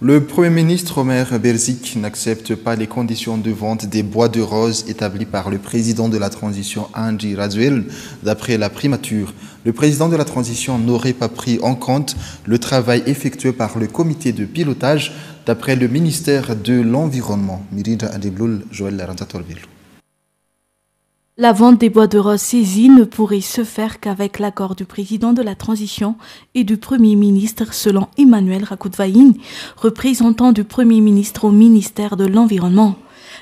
Le Premier ministre Omer Berzik n'accepte pas les conditions de vente des bois de rose établies par le président de la transition Andry Rajoelina d'après la primature. Le président de la transition n'aurait pas pris en compte le travail effectué par le comité de pilotage d'après le ministère de l'Environnement. La vente des bois de rose saisis ne pourrait se faire qu'avec l'accord du président de la transition et du Premier ministre, selon Emmanuel Rakoudvaïn, représentant du Premier ministre au ministère de l'Environnement.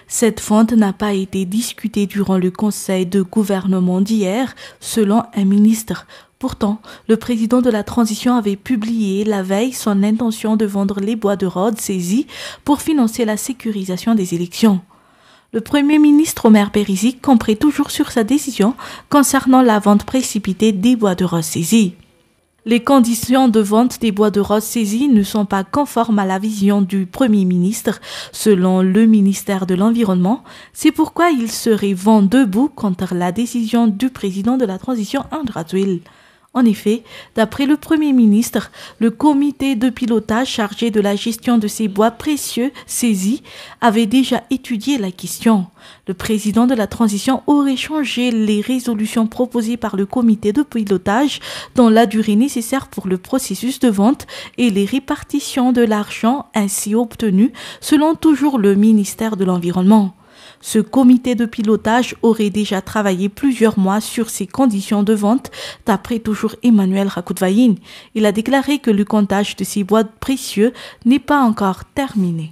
Cette vente n'a pas été discutée durant le conseil de gouvernement d'hier, selon un ministre. Pourtant, le président de la transition avait publié la veille son intention de vendre les bois de rose saisis pour financer la sécurisation des élections. Le Premier ministre Omer Berzik camperait toujours sur sa décision concernant la vente précipitée des bois de rose saisis. Les conditions de vente des bois de rose saisis ne sont pas conformes à la vision du Premier ministre, selon le ministère de l'Environnement. C'est pourquoi il serait vent debout contre la décision du président de la transition Andry Rajoelina. En effet, d'après le Premier ministre, le comité de pilotage chargé de la gestion de ces bois précieux saisis avait déjà étudié la question. Le président de la transition aurait changé les résolutions proposées par le comité de pilotage dans la durée nécessaire pour le processus de vente et les répartitions de l'argent ainsi obtenu, selon toujours le ministère de l'Environnement. Ce comité de pilotage aurait déjà travaillé plusieurs mois sur ces conditions de vente, d'après toujours Emmanuel Rakoudvaïn. Il a déclaré que le comptage de ces bois précieux n'est pas encore terminé.